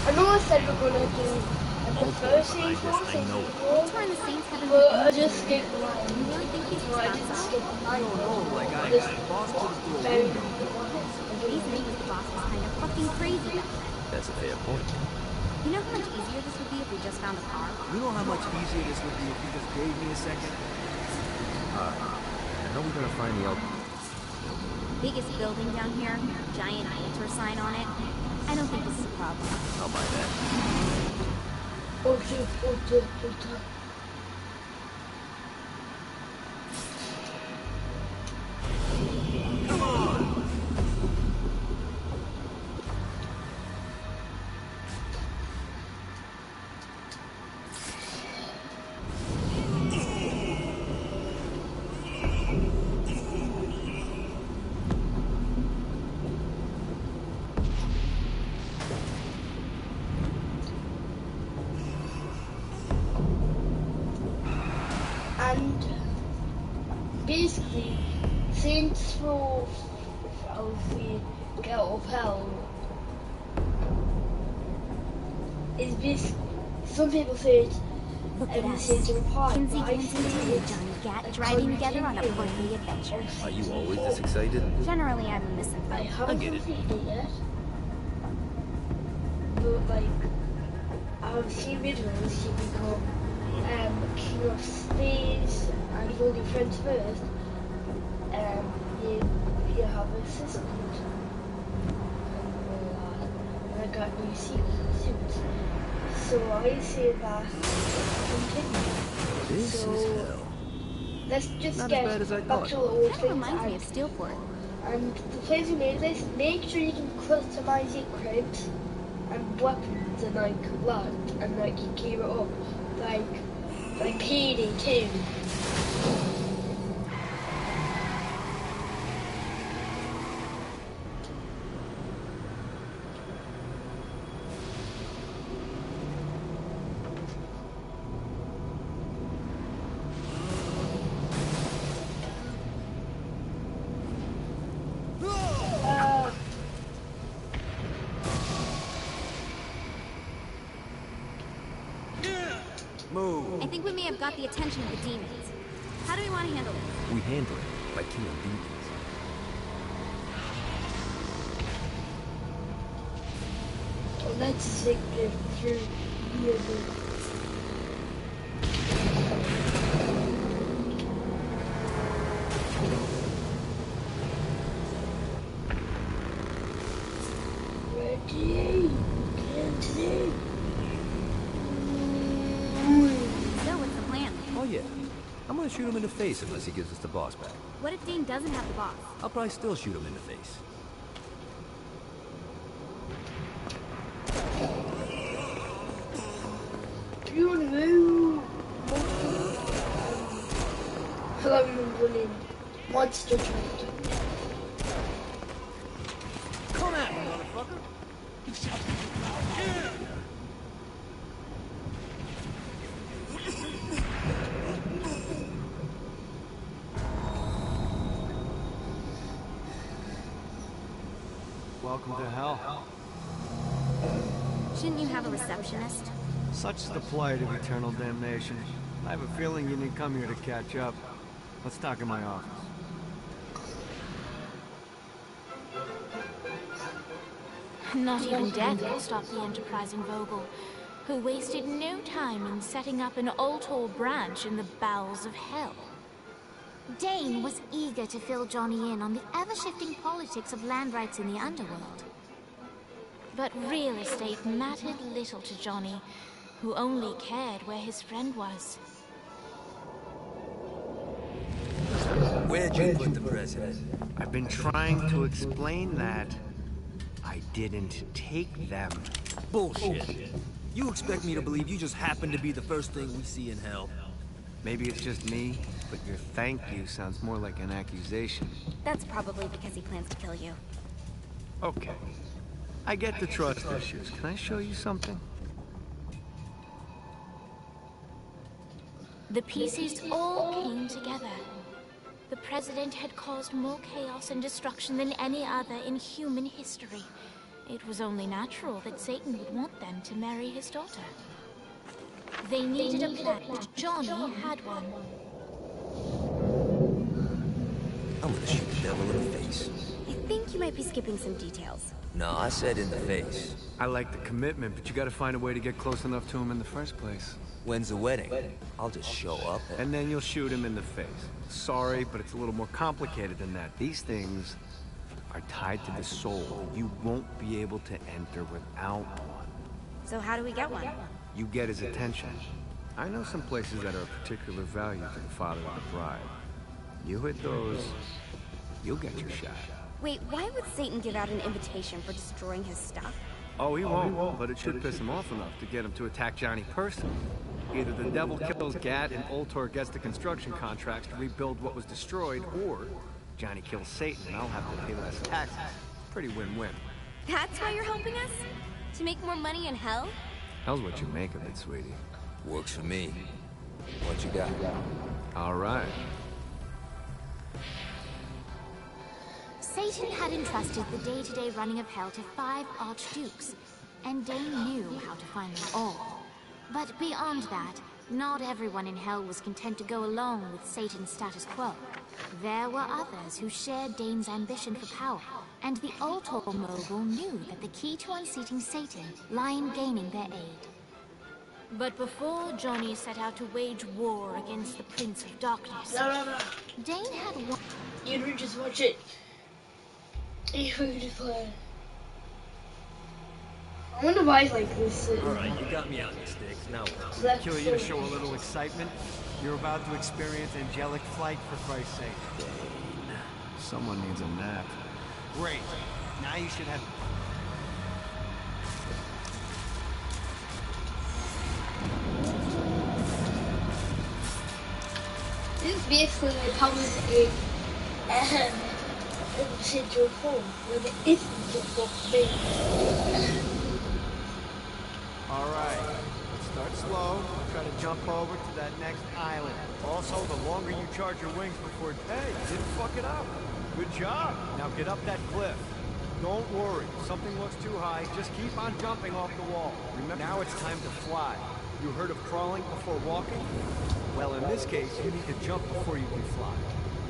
I know I said we're gonna do the first season, Ultor and the Saints haven't but been I just skipped You one. really think these No, I spots didn't out? skip mine. No, like I just the boss put us through a found window. Reasoning is the boss was kind of fucking crazy back then. That's a fair point. You know how much easier this would be if we just found a car? You know how much easier this would be if you just gave me a second? How are we gonna find the Biggest building down here, giant Ultor sign on it. I don't think this is a problem. I'll buy that. Ultra. And basically, Saints Row of the Get Out of Hell is basically, some people say it's Look at us. Saints Row Park, Kinsey but I Jansen say and it's Johnny Gat driving together on a portly adventure. Are you always this excited? Generally, I'm a I misanthrope. haven't get it. completed it yet, but like, I've seen videos you become King of Space and you've only friends first, you have an assistant and I got new suits. So I say that continue. This So is hell. let's just Not as get bad as I back thought. to the old Kind of things reminds me of Steelport. and the place who made this, make sure you can customize your cribs and weapons and like that, and like you gear it up like Payday 2. Move. I think we may have got the attention of the demons. How do we want to handle this? We handle it by killing demons. Let's zig it through here. Ready? Today. So, what's the plan? Oh yeah. I'm gonna shoot him in the face unless he gives us the boss back. What if Dane doesn't have the boss? I'll probably still shoot him in the face. You know. I'm running monster truck. Come at me, motherfucker. Welcome to hell. Shouldn't you have a receptionist? Such is the plight of eternal damnation. I have a feeling you didn't come here to catch up. Let's talk in my office. Not even death could stop the enterprising Vogel, who wasted no time in setting up an Ultor branch in the bowels of hell. Dane was eager to fill Johnny in on the ever-shifting politics of land rights in the underworld. But real estate mattered little to Johnny, who only cared where his friend was. Where'd you put the president? I've been trying to explain that. I didn't take them. Bullshit. You expect me to believe you just happened to be the first thing we see in hell? Maybe it's just me, but your thank you sounds more like an accusation. That's probably because he plans to kill you. Okay. I get the trust issues. Can I show you something? The pieces all came together. The president had caused more chaos and destruction than any other in human history. It was only natural that Satan would want them to marry his daughter. They needed a plan. Johnny had one. I'm gonna shoot the devil in the face. I think you might be skipping some details. No, I said in the face. I like the commitment, but you gotta find a way to get close enough to him in the first place. When's the wedding? I'll just show up. And then you'll shoot him in the face. Sorry, but it's a little more complicated than that. These things are tied to the soul. You won't be able to enter without one. So how do we get one? You get his attention. I know some places that are of particular value to the father of the bride. You hit those, you'll get your shot. Wait, why would Satan give out an invitation for destroying his stuff? Oh, he won't, but it should piss him off enough to get him to attack Johnny personally. Either the devil kills Gat and Ultor gets the construction contracts to rebuild what was destroyed, or Johnny kills Satan and I'll have to pay less taxes. Pretty win-win. That's why you're helping us? To make more money in hell? Hell's what you make of it, sweetie. Works for me. What you got? All right. Satan had entrusted the day-to-day running of hell to 5 archdukes, and Dane knew how to find them all. But beyond that, not everyone in hell was content to go along with Satan's status quo. There were others who shared Dane's ambition for power, and the Ultor mogul knew that the key to unseating Satan lay in gaining their aid. But before Johnny set out to wage war against the Prince of Darkness, No. Dane had one... You would just watch it. You would just play. I wonder why it's like this. Alright, you got me out your sticks. Now what? Left Kill you to show a little excitement. You're about to experience angelic flight, for Christ's sake. Someone needs a nap. Great. Now you should have... This is basically like how is a residual form where there isn't a full thing. Alright, let's start slow. Try to jump over to that next island. Also, the longer you charge your wings before... Hey, you didn't fuck it up. Good job. Now get up that cliff. Don't worry, if something looks too high, just keep on jumping off the wall. Remember, now it's time to fly. You heard of crawling before walking? Well, in this case, you need to jump before you can fly.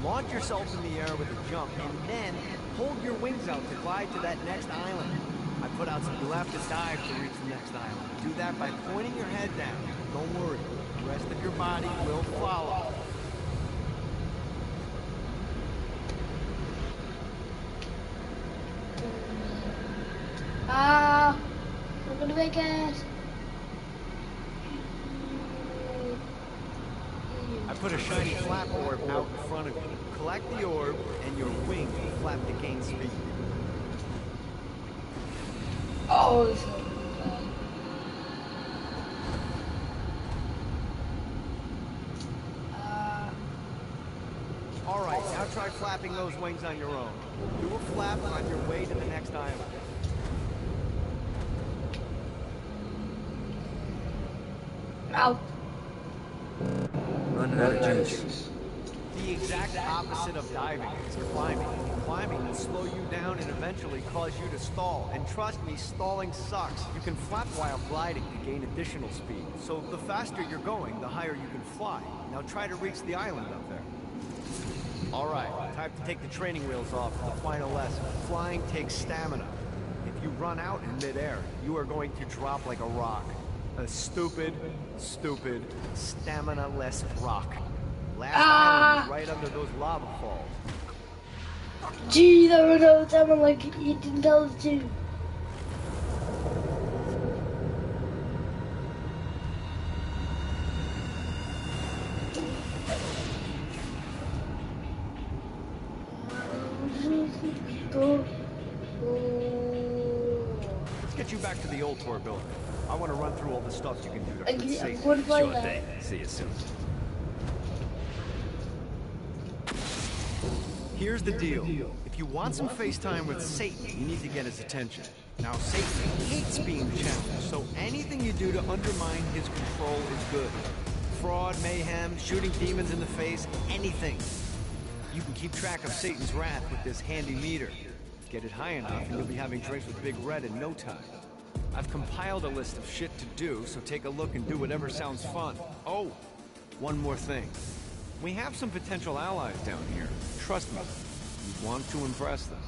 Launch yourself in the air with a jump, and then hold your wings out to glide to that next island. I put out some... You'll have to dive to reach the next island. Do that by pointing your head down. Don't worry, the rest of your body will follow. I'm gonna make it. I put a shiny flap orb out in front of you. Collect the orb, and your wing will flap to gain speed. Oh, this is gonna be bad. Alright, now try flapping those wings on your own. Do a flap on your way to the next island. Ow. Running out of juice. The exact opposite of diving is climbing. Climbing will slow you down and eventually cause you to stall. And trust me, stalling sucks. You can flap while gliding to gain additional speed. So the faster you're going, the higher you can fly. Now try to reach the island up there. Alright, time to take the training wheels off for the final lesson. Flying takes stamina. If you run out in midair, you are going to drop like a rock. A stupid, stamina-less rock. Last island is right under those lava falls. Gee, there were no time like you didn't tell us to. Let's get you back to the old tour building. I want to run through all the stuff you can do to hurt Satan. What about Sure that? thing. See you soon. Here's the deal. If you want some FaceTime with Satan, you need to get his attention. Now, Satan hates being challenged, so anything you do to undermine his control is good. Fraud, mayhem, shooting demons in the face, anything. You can keep track of Satan's wrath with this handy meter. Get it high enough, and you'll be having drinks with Big Red in no time. I've compiled a list of shit to do, so take a look and do whatever sounds fun. Oh, one more thing. We have some potential allies down here. Trust me, you want to impress them.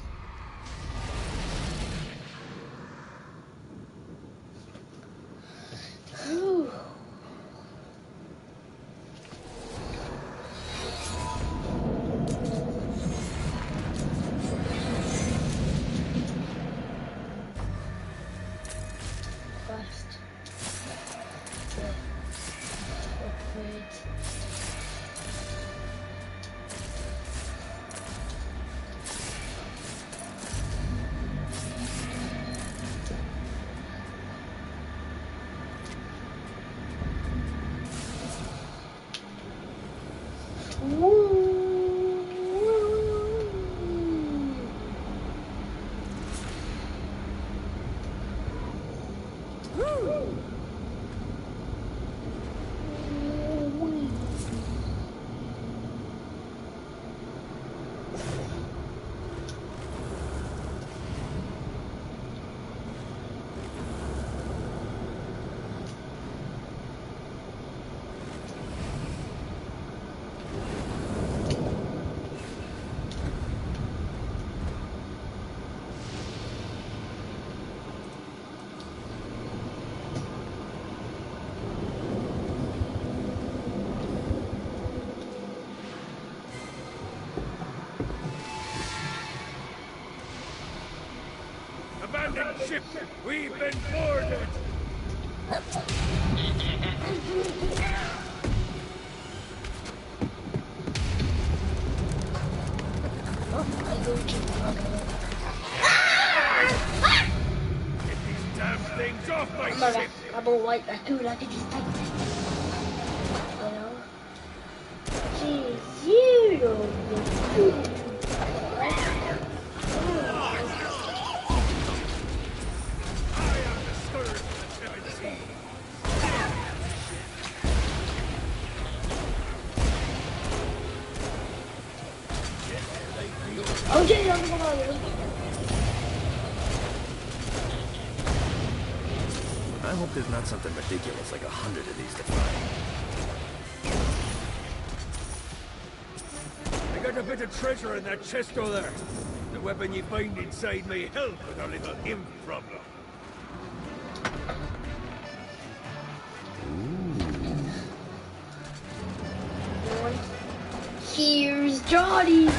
Abandoned ship! We've been boarded! Get these damn things off my ship! I'm alright, I do like it just like this. You know? Jeez, you don't I hope there's not something ridiculous like 100 of these to find. I got a bit of treasure in that chest over there. The weapon you find inside may help with our little imp problem. Here's Johnny.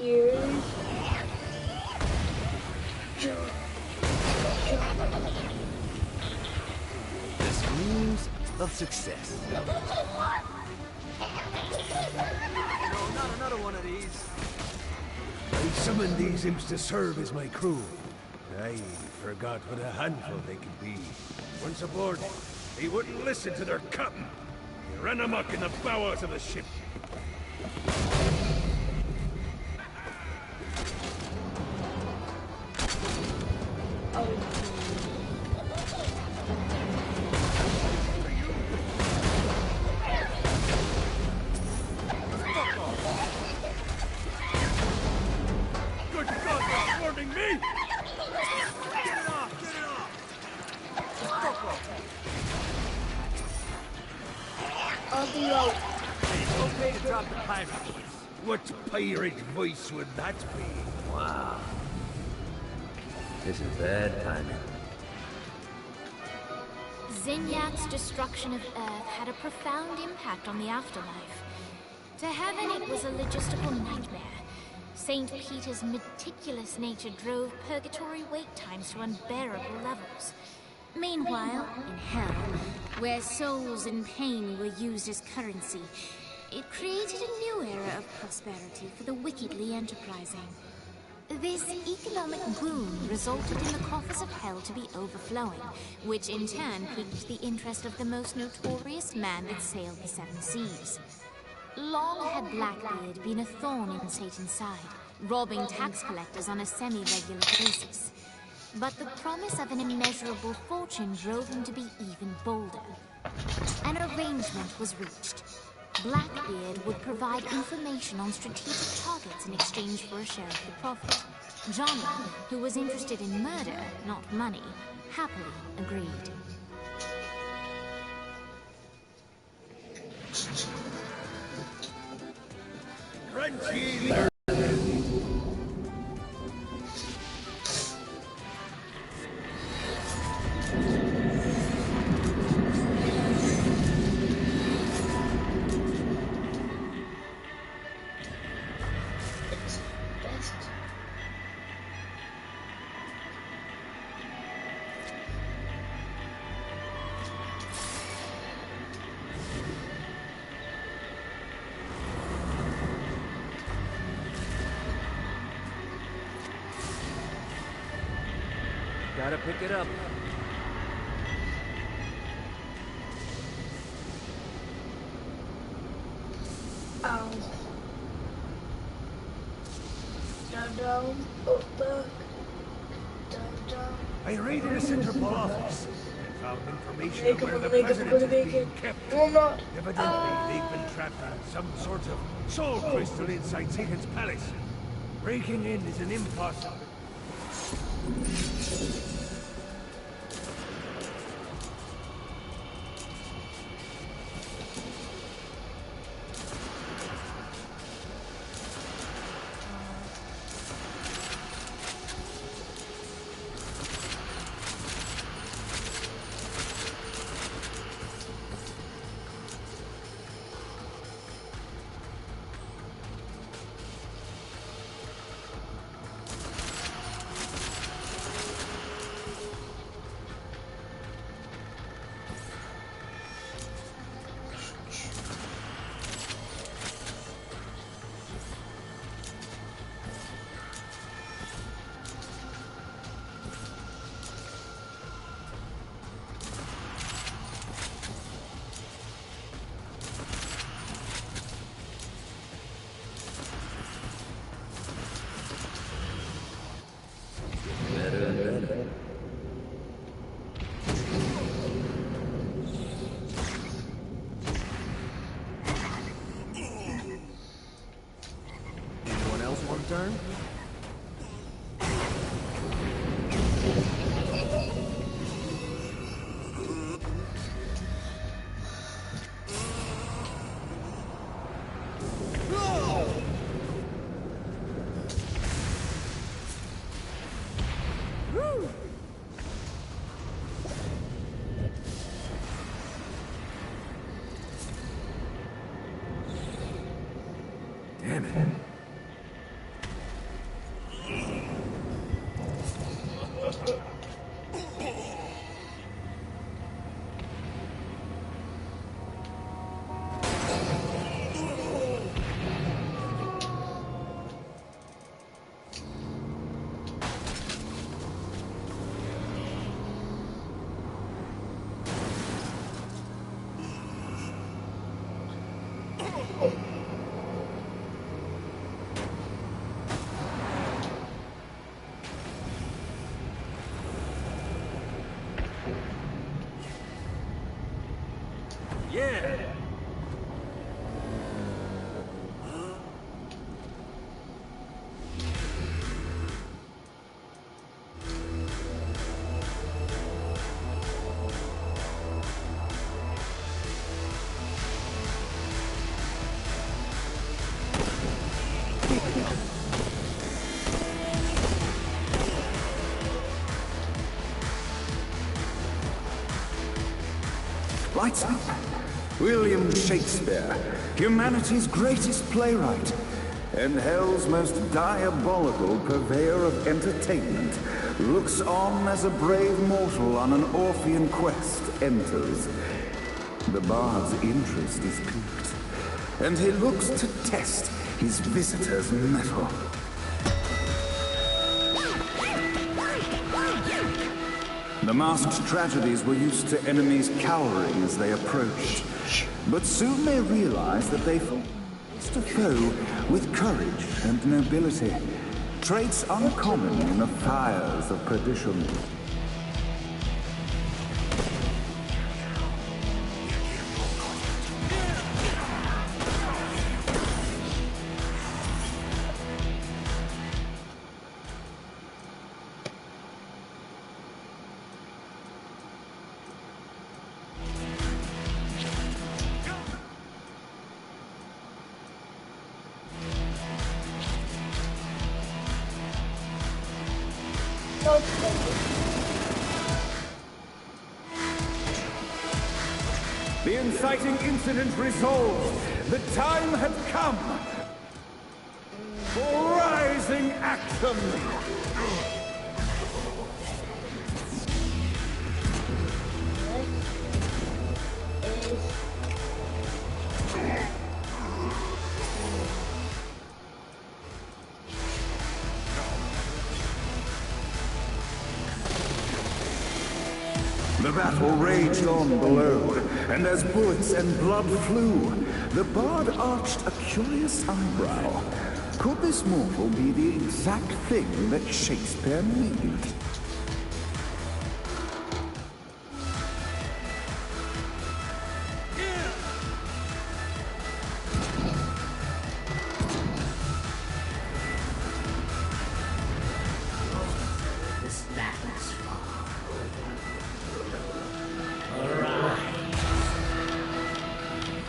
Here's The screams of success. No, not another one of these. I summoned these imps to serve as my crew. I forgot what a handful they could be. Once aboard, they wouldn't listen to their captain. He ran amok in the bowels of the ship. Good God, they're warning me! Get it off! Get it off! I'll be right. It's okay to drop the pirate voice. What pirate voice would that be? Wow. This is bad timing. Zingyat's destruction of Earth had a profound impact on the afterlife. To heaven, it was a logistical nightmare. St. Peter's meticulous nature drove purgatory wait times to unbearable levels. Meanwhile, in hell, where souls in pain were used as currency, it created a new era of prosperity for the wickedly enterprising. This economic boom resulted in the coffers of hell to be overflowing, which in turn piqued the interest of the most notorious man that sailed the seven seas. Long had Blackbeard been a thorn in Satan's side, robbing tax collectors on a semi-regular basis. But the promise of an immeasurable fortune drove him to be even bolder. An arrangement was reached. Blackbeard would provide information on strategic targets in exchange for a share of the profit. Johnny, who was interested in murder, not money, happily agreed. Crunchy. Gotta pick it up. Ow. Down, down, up, back. Down, down. I raided a Central office and found information Make on where it, the make it, president is make being it. kept. No, I'm not. Evidently, they've been trapped in some sort of soul crystal inside Satan's palace. Breaking in is an impossible. Anyone else want a turn? Damn it. Yeah! Lights up. William Shakespeare, humanity's greatest playwright, and hell's most diabolical purveyor of entertainment, looks on as a brave mortal on an Orphean quest enters. The bard's interest is piqued, and he looks to test his visitor's mettle. The masked tragedies were used to enemies cowering as they approached, but soon they realized that they faced a foe with courage and nobility. traits uncommon in the fires of perdition. The inciting incident resolved. The time had come for rising action. The battle raged on below, and as bullets and blood flew, the bard arched a curious eyebrow. Could this mortal be the exact thing that Shakespeare needed?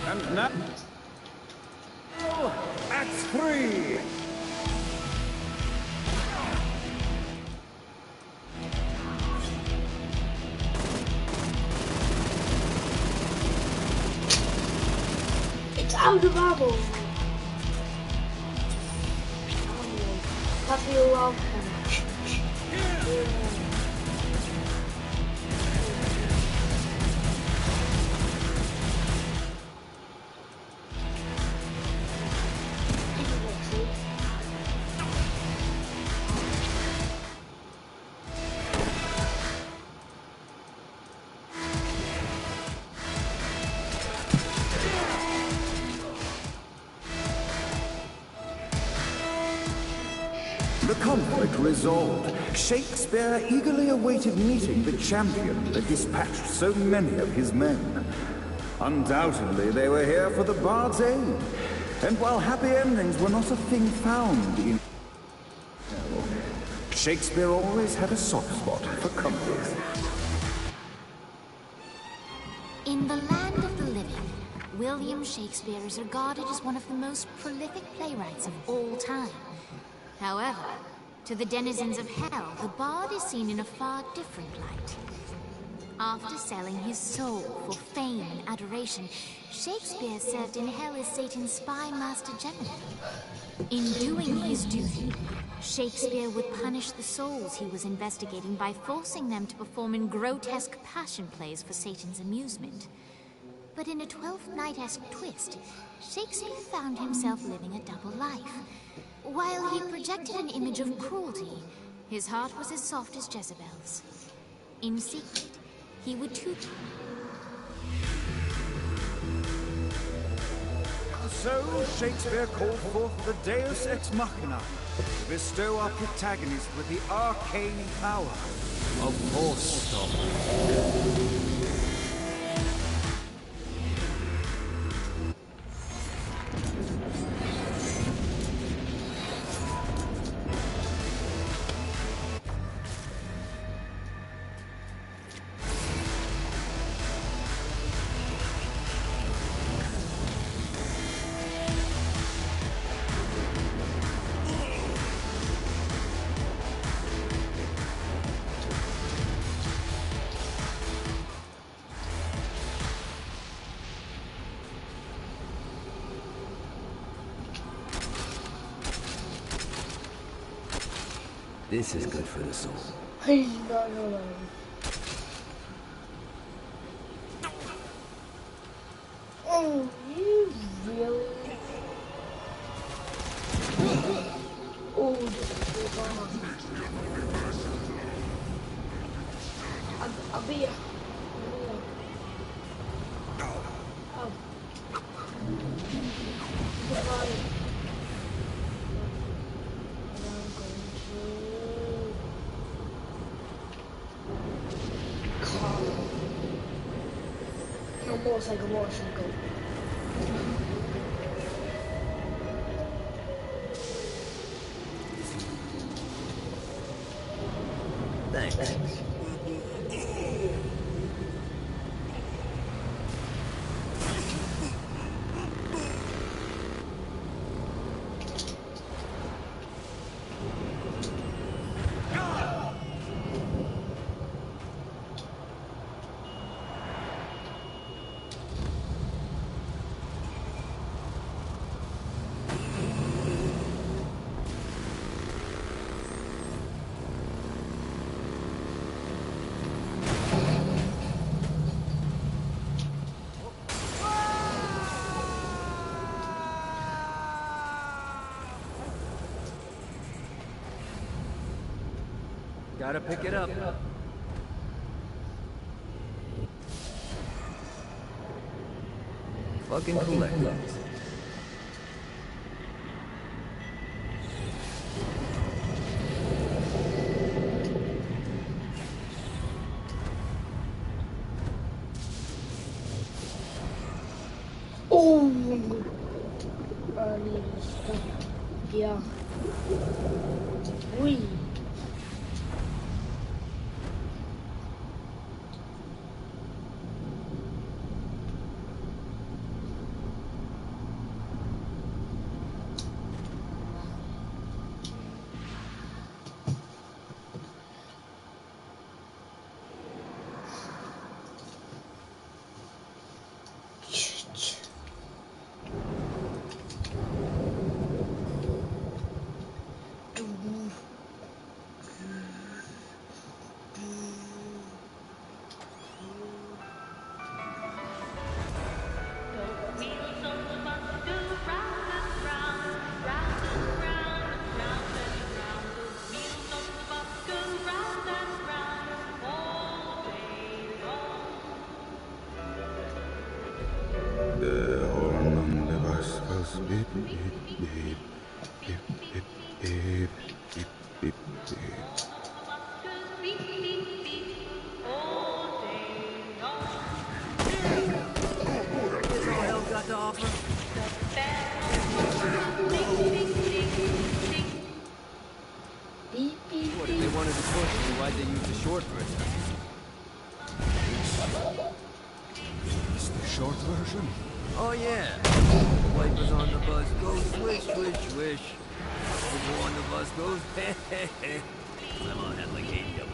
And now, Act 3! It's out of ammo! That's your love. The conflict resolved, Shakespeare eagerly awaited meeting the champion that dispatched so many of his men. Undoubtedly, they were here for the bard's aid, and while happy endings were not a thing found in hell, Shakespeare always had a soft spot for comedies. In the land of the living, William Shakespeare is regarded as one of the most prolific playwrights of all time. However, to the denizens of hell, the bard is seen in a far different light. After selling his soul for fame and adoration, Shakespeare served in hell as Satan's spy master general. In doing his duty, Shakespeare would punish the souls he was investigating by forcing them to perform in grotesque passion plays for Satan's amusement. But in a Twelfth Night-esque twist, Shakespeare found himself living a double life. While he projected an image of cruelty, his heart was as soft as Jezebel's. In secret, he would too... So, Shakespeare called forth the Deus Ex Machina to bestow our protagonist with the arcane power of Force Stop. This is good for the soul. Please, no. Oh, you really? Oh, this is I'll be here. Oh. Goodbye. motorcycle, motorcycle. Thanks. Gotta pick it up. Fucking collectors. Oh, I need to stop. Yeah. Wee. The horn on the bus goes beep, beep, beep, beep, beep, beep, beep, beep, beep. That's all hell's got to offer. Beep, beep, What if they wanted to push me? Why'd they use the short version? It's the short version. Oh yeah. Wipers on the bus go swish, swish, swish. People on the bus goes hey, hey, hey. I'm on that like 80 of them.